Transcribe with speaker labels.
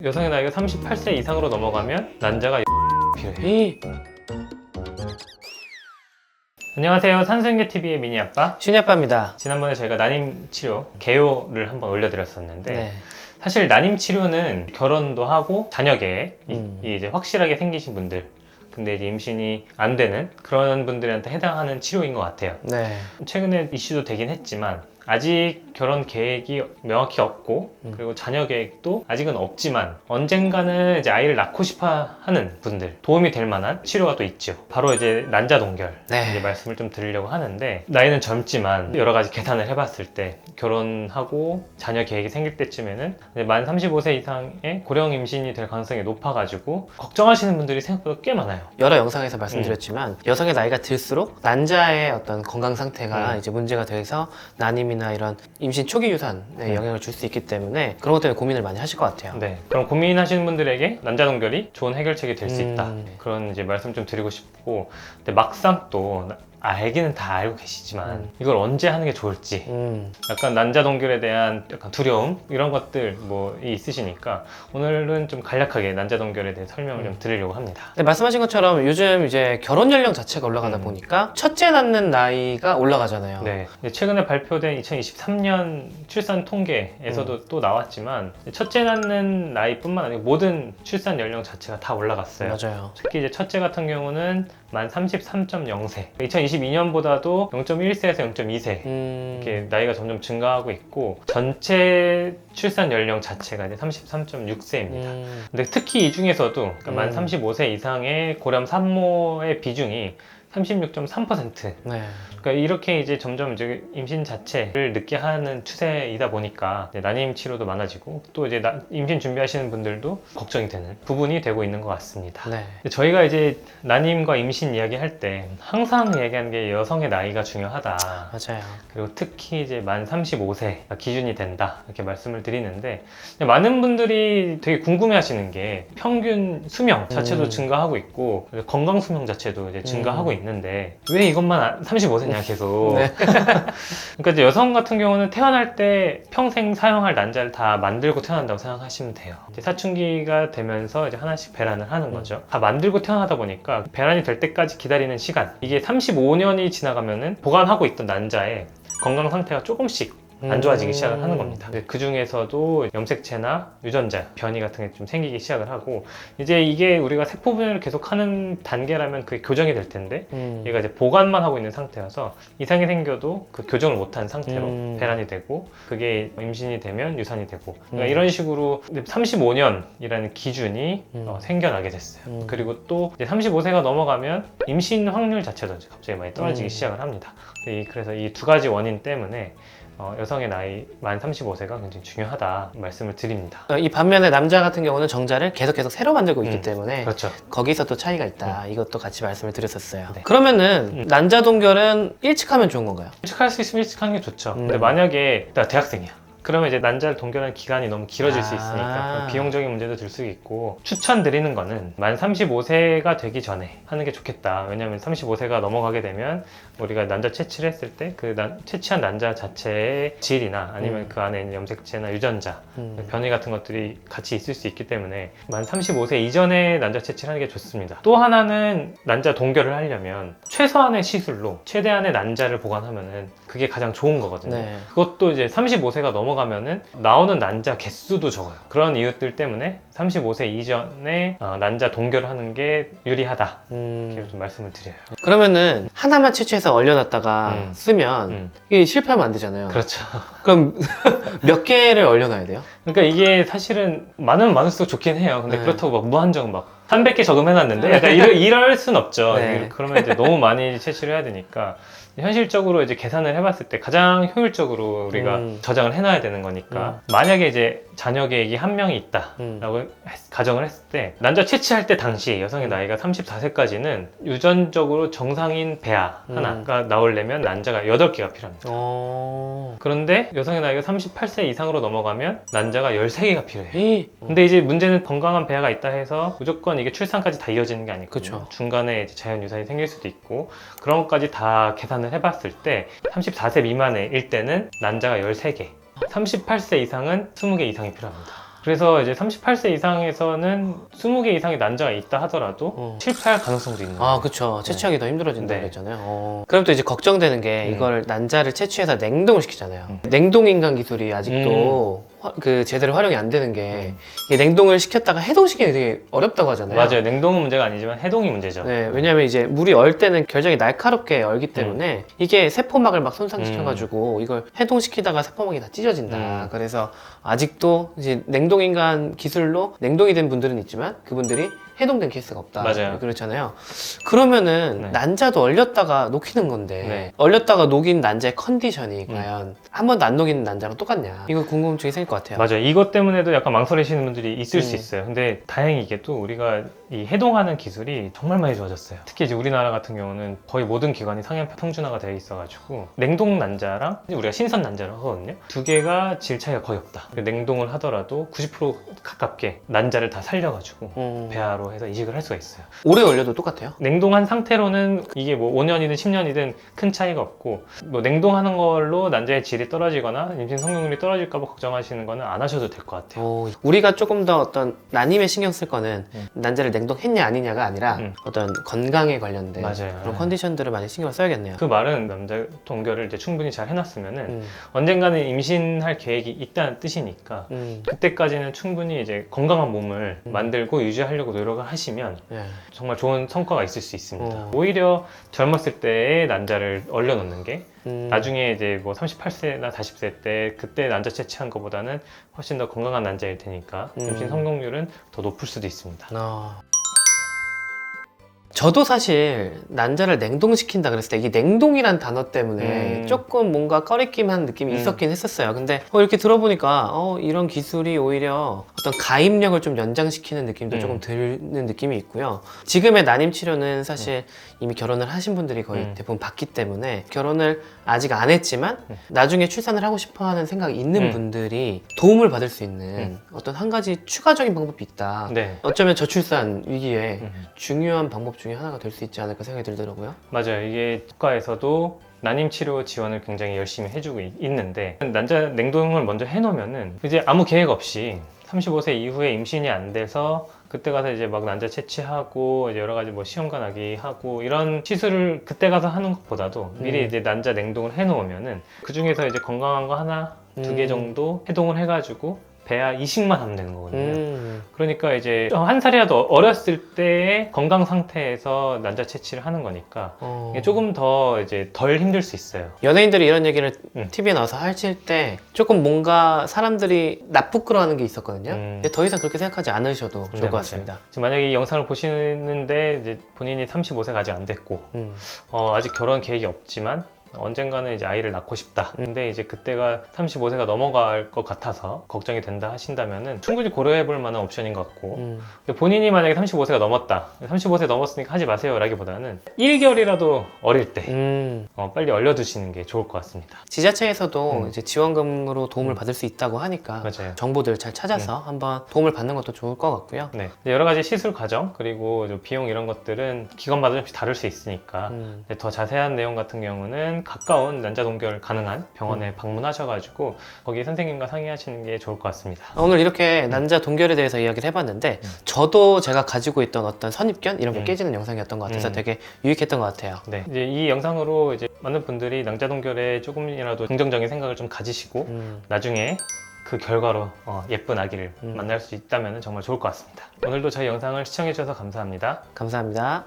Speaker 1: 여성의 나이가 38세 이상으로 넘어가면 난자가 필요해. 안녕하세요. 산수인계TV의 미니아빠
Speaker 2: 신이아빠입니다.
Speaker 1: 지난번에 저희가 난임치료 개요를 한번 올려드렸었는데
Speaker 2: 네.
Speaker 1: 사실 난임치료는 결혼도 하고 자녀 계획이 이제 확실하게 생기신 분들, 근데 이제 임신이 안 되는 그런 분들한테 해당하는 치료인 것 같아요.
Speaker 2: 네.
Speaker 1: 최근에 이슈도 되긴 했지만 아직 결혼 계획이 명확히 없고 그리고 자녀 계획도 아직은 없지만 언젠가는 이제 아이를 낳고 싶어 하는 분들 도움이 될 만한 치료가 또 있죠. 바로 이제 난자 동결
Speaker 2: 네.
Speaker 1: 이제 말씀을 좀 드리려고 하는데, 나이는 젊지만 여러 가지 계산을 해봤을 때 결혼하고 자녀 계획이 생길 때쯤에는 이제 만 35세 이상의 고령 임신이 될 가능성이 높아가지고 걱정하시는 분들이 생각보다 꽤 많아요.
Speaker 2: 여러 영상에서 말씀드렸지만 여성의 나이가 들수록 난자의 어떤 건강 상태가 이제 문제가 돼서 난임이나 이런 임신 초기 유산에 영향을 줄 수 있기 때문에 그런 것 때문에 고민을 많이 하실 것 같아요.
Speaker 1: 네, 그럼 고민하시는 분들에게 난자 동결이 좋은 해결책이 될 수 있다. 그런 이제 말씀 좀 드리고 싶고, 근데 막상 또 알기는 다 알고 계시지만 이걸 언제 하는 게 좋을지 약간 난자 동결에 대한 약간 두려움 이런 것들 뭐 있으시니까 오늘은 좀 간략하게 난자 동결에 대해 설명을 좀 드리려고 합니다.
Speaker 2: 네, 말씀하신 것처럼 요즘 이제 결혼 연령 자체가 올라가다 보니까 첫째 낳는 나이가 올라가잖아요.
Speaker 1: 네, 이제 최근에 발표된 2023년 출산 통계에서도 또 나왔지만 첫째 낳는 나이뿐만 아니고 모든 출산 연령 자체가 다 올라갔어요.
Speaker 2: 맞아요.
Speaker 1: 특히 이제 첫째 같은 경우는 만 33.0세, 2022년보다도 0.1세에서 0.2세 이렇게 나이가 점점 증가하고 있고, 전체 출산 연령 자체가 이제 33.6세입니다. 근데 특히 이 중에서도 그러니까 만 35세 이상의 고령 산모의 비중이 36.3%.
Speaker 2: 네.
Speaker 1: 그러니까 이렇게 이제 점점 이제 임신 자체를 늦게 하는 추세이다 보니까 난임 치료도 많아지고 또 이제 임신 준비하시는 분들도 걱정이 되는 부분이 되고 있는 것 같습니다.
Speaker 2: 네.
Speaker 1: 저희가 이제 난임과 임신 이야기할 때 항상 얘기하는 게 여성의 나이가 중요하다.
Speaker 2: 맞아요.
Speaker 1: 그리고 특히 이제 만 35세가 기준이 된다 이렇게 말씀을 드리는데, 많은 분들이 되게 궁금해하시는 게 평균 수명 자체도 증가하고 있고 건강 수명 자체도 이제 증가하고 있는데 왜 이것만 35세냐 계속.
Speaker 2: 네.
Speaker 1: 그러니까 이제 여성 같은 경우는 태어날 때 평생 사용할 난자를 다 만들고 태어난다고 생각하시면 돼요. 이제 사춘기가 되면서 이제 하나씩 배란을 하는 거죠. 다 만들고 태어나다 보니까 배란이 될 때까지 기다리는 시간, 이게 35년이 지나가면은 보관하고 있던 난자의 건강 상태가 조금씩 안 좋아지기 시작을 하는 겁니다. 그 중에서도 염색체나 유전자 변이 같은 게 좀 생기기 시작을 하고, 이제 이게 우리가 세포 분열을 계속 하는 단계라면 그게 교정이 될 텐데 얘가 이제 보관만 하고 있는 상태여서 이상이 생겨도 그 교정을 못한 상태로 배란이 되고 그게 임신이 되면 유산이 되고, 그러니까 이런 식으로 35년이라는 기준이 생겨나게 됐어요. 그리고 또 이제 35세가 넘어가면 임신 확률 자체도 이제 갑자기 많이 떨어지기 시작을 합니다. 그래서 이 두 가지 원인 때문에 여성의 나이 만 35세가 굉장히 중요하다 말씀을 드립니다.
Speaker 2: 이 반면에 남자 같은 경우는 정자를 계속 새로 만들고 있기 때문에
Speaker 1: 그렇죠.
Speaker 2: 거기서 또 차이가 있다. 이것도 같이 말씀을 드렸었어요.
Speaker 1: 네.
Speaker 2: 그러면은 난자 동결은 일찍 하면 좋은 건가요?
Speaker 1: 일찍 할 수 있으면 일찍 하는 게 좋죠. 근데 만약에 나 대학생이야. 그러면 이제 난자를 동결하는 기간이 너무 길어질 수 있으니까 비용적인 문제도 들 수 있고, 추천드리는 거는 만 35세가 되기 전에 하는 게 좋겠다. 왜냐하면 35세가 넘어가게 되면 우리가 난자 채취를 했을 때 그 채취한 난자 자체의 질이나 아니면 그 안에 있는 염색체나 유전자, 변이 같은 것들이 같이 있을 수 있기 때문에 만 35세 이전에 난자 채취를 하는 게 좋습니다. 또 하나는 난자 동결을 하려면 최소한의 시술로 최대한의 난자를 보관하면은 그게 가장 좋은 거거든요.
Speaker 2: 네.
Speaker 1: 그것도 이제 35세가 넘어가면은 나오는 난자 개수도 적어요. 그런 이유들 때문에 35세 이전에 난자 동결을 하는 게 유리하다. 이렇게 좀 말씀을 드려요.
Speaker 2: 그러면은 하나만 채취해서 얼려놨다가 쓰면 이게 실패하면 안 되잖아요.
Speaker 1: 그렇죠.
Speaker 2: 그럼 몇 개를 얼려놔야 돼요?
Speaker 1: 그러니까 이게 사실은 많으면 많을수록 좋긴 해요. 근데 그렇다고 막 무한정 막 300개 저금해놨는데 약간 이럴 순 없죠.
Speaker 2: 네.
Speaker 1: 그러면 이제 너무 많이 채취를 해야 되니까 현실적으로 이제 계산을 해봤을 때 가장 효율적으로 우리가 저장을 해놔야 되는 거니까, 만약에 이제 자녀 계획이 한 명이 있다라고 가정을 했을 때 난자 채취할 때 당시 여성의 나이가 34세까지는 유전적으로 정상인 배아 하나가 나오려면 난자가 8개가 필요합니다. 그런데 여성의 나이가 38세 이상으로 넘어가면 난자가 13개가 필요해요. 근데 이제 문제는 건강한 배아가 있다 해서 무조건 이게 출산까지 다 이어지는 게 아니거든요. 중간에 이제 자연유산이 생길 수도 있고, 그런 것까지 다 계산을 해봤을 때 34세 미만일 때는 난자가 13개, 38세 이상은 20개 이상이 필요합니다. 그래서 이제 38세 이상에서는 20개 이상의 난자가 있다 하더라도 실패할 가능성도 있는 거예요.
Speaker 2: 아, 그쵸. 채취하기 더 힘들어진다고
Speaker 1: 네.
Speaker 2: 그랬잖아요. 그럼 또 이제 걱정되는 게 이걸 난자를 채취해서 냉동을 시키잖아요.
Speaker 1: 음.
Speaker 2: 냉동인간 기술이 아직도 그 제대로 활용이 안 되는 게 이게 냉동을 시켰다가 해동시키는 게 되게 어렵다고 하잖아요.
Speaker 1: 맞아요. 냉동은 문제가 아니지만 해동이 문제죠.
Speaker 2: 네, 왜냐면 이제 물이 얼 때는 굉장히 날카롭게 얼기 때문에 이게 세포막을 막 손상시켜가지고 이걸 해동시키다가 세포막이 다 찢어진다. 그래서 아직도 이제 냉동인간 기술로 냉동이 된 분들은 있지만 그분들이 해동된 케이스가 없다.
Speaker 1: 맞아요.
Speaker 2: 그렇잖아요. 그러면은
Speaker 1: 네.
Speaker 2: 난자도 얼렸다가 녹이는 건데
Speaker 1: 네.
Speaker 2: 얼렸다가 녹인 난자의 컨디션이 과연 한 번도 안 녹이는 난자랑 똑같냐? 이거 궁금증이 생길 것 같아요.
Speaker 1: 맞아요. 이것 때문에도 약간 망설이시는 분들이 있을 수 있어요. 근데 다행히게도 우리가 이 해동하는 기술이 정말 많이 좋아졌어요. 특히 이제 우리나라 같은 경우는 거의 모든 기관이 상향 평준화가 되어 있어가지고 냉동 난자랑 우리가 신선 난자를 하거든요. 두 개가 질 차이가 거의 없다. 냉동을 하더라도 90% 가깝게 난자를 다 살려가지고 배아로 해서 이식을 할 수가 있어요.
Speaker 2: 오래 얼려도 똑같아요?
Speaker 1: 냉동한 상태로는 이게 뭐 5년이든 10년이든 큰 차이가 없고 뭐 냉동하는 걸로 난자의 질이 떨어지거나 임신 성공률이 떨어질까 봐 걱정하시는 거는 안 하셔도 될 것 같아요.
Speaker 2: 우리가 조금 더 어떤 난임에 신경 쓸 거는 난자를 냉동했냐 아니냐가 아니라 어떤 건강에 관련된
Speaker 1: 맞아요.
Speaker 2: 그런 컨디션들을 많이 신경을 써야겠네요.
Speaker 1: 그 말은 남자 동결을 이제 충분히 잘 해놨으면은 언젠가는 임신할 계획이 있다는 뜻이니까 그때까지는 충분히 이제 건강한 몸을 만들고 유지하려고 노력을 하시면
Speaker 2: 예.
Speaker 1: 정말 좋은 성과가 있을 수 있습니다. 오히려 젊었을 때의 난자를 얼려놓는 게 나중에 이제 뭐 38세나 40세 때 그때 난자 채취한 것보다는 훨씬 더 건강한 난자일 테니까 임신 성공률은 더 높을 수도 있습니다.
Speaker 2: 저도 사실 난자를 냉동시킨다 그랬을 때 이게 냉동이란 단어 때문에 조금 뭔가 꺼리낌한 느낌이 있었긴 했었어요. 근데 이렇게 들어보니까 이런 기술이 오히려 어떤 가입력을 좀 연장시키는 느낌도 조금 드는 느낌이 있고요. 지금의 난임 치료는 사실 이미 결혼을 하신 분들이 거의 대부분 받기 때문에 결혼을 아직 안 했지만 나중에 출산을 하고 싶어 하는 생각이 있는 분들이 도움을 받을 수 있는 어떤 한 가지 추가적인 방법이 있다.
Speaker 1: 네.
Speaker 2: 어쩌면 저출산 위기에 중요한 방법 중에 하나가 될 수 있지 않을까 생각이 들더라고요.
Speaker 1: 맞아요. 이게 국가에서도 난임 치료 지원을 굉장히 열심히 해주고 있는데 난자 냉동을 먼저 해놓으면은 이제 아무 계획 없이 35세 이후에 임신이 안 돼서 그때 가서 이제 막 난자 채취하고 이제 여러 가지 뭐 시험관 하기 하고 이런 시술을 그때 가서 하는 것보다도 미리 이제 난자 냉동을 해놓으면은 그 중에서 이제 건강한 거 하나, 두 개 정도 해동을 해가지고 배아 이식만 하면 되는 거거든요. 그러니까 이제 한 살이라도 어렸을 때의 건강 상태에서 난자 채취를 하는 거니까 이게 조금 더 이제 덜 힘들 수 있어요.
Speaker 2: 연예인들이 이런 얘기를 TV에 나와서 하실 때 조금 뭔가 사람들이 나쁘끄러워하는 게 있었거든요. 근데 더 이상 그렇게 생각하지 않으셔도 좋을 것 같습니다.
Speaker 1: 지금 만약에 이 영상을 보시는데 이제 본인이 35세가 아직 안 됐고 아직 결혼 계획이 없지만 언젠가는 이제 아이를 낳고 싶다. 근데 이제 그때가 35세가 넘어갈 것 같아서 걱정이 된다 하신다면은 충분히 고려해 볼 만한 옵션인 것 같고 근데 본인이 만약에 35세가 넘었다. 35세 넘었으니까 하지 마세요 라기보다는 1개월이라도 어릴 때 빨리 얼려두시는 게 좋을 것 같습니다.
Speaker 2: 지자체에서도 이제 지원금으로 도움을 받을 수 있다고 하니까
Speaker 1: 맞아요.
Speaker 2: 정보들 잘 찾아서 한번 도움을 받는 것도 좋을 것 같고요.
Speaker 1: 네. 여러 가지 시술 과정 그리고 비용 이런 것들은 기관마다 조금씩 다를 수 있으니까 더 자세한 내용 같은 경우는 가까운 난자 동결 가능한 병원에 방문하셔가지고 거기 선생님과 상의하시는 게 좋을 것 같습니다.
Speaker 2: 오늘 이렇게 난자 동결에 대해서 이야기를 해봤는데 저도 제가 가지고 있던 어떤 선입견 이런 게 깨지는 영상이었던 것 같아서 되게 유익했던 것 같아요.
Speaker 1: 네. 이제 이 영상으로 이제 많은 분들이 난자 동결에 조금이라도 긍정적인 생각을 좀 가지시고 나중에 그 결과로 예쁜 아기를 만날 수 있다면 정말 좋을 것 같습니다. 오늘도 저희 영상을 시청해 주셔서 감사합니다.
Speaker 2: 감사합니다.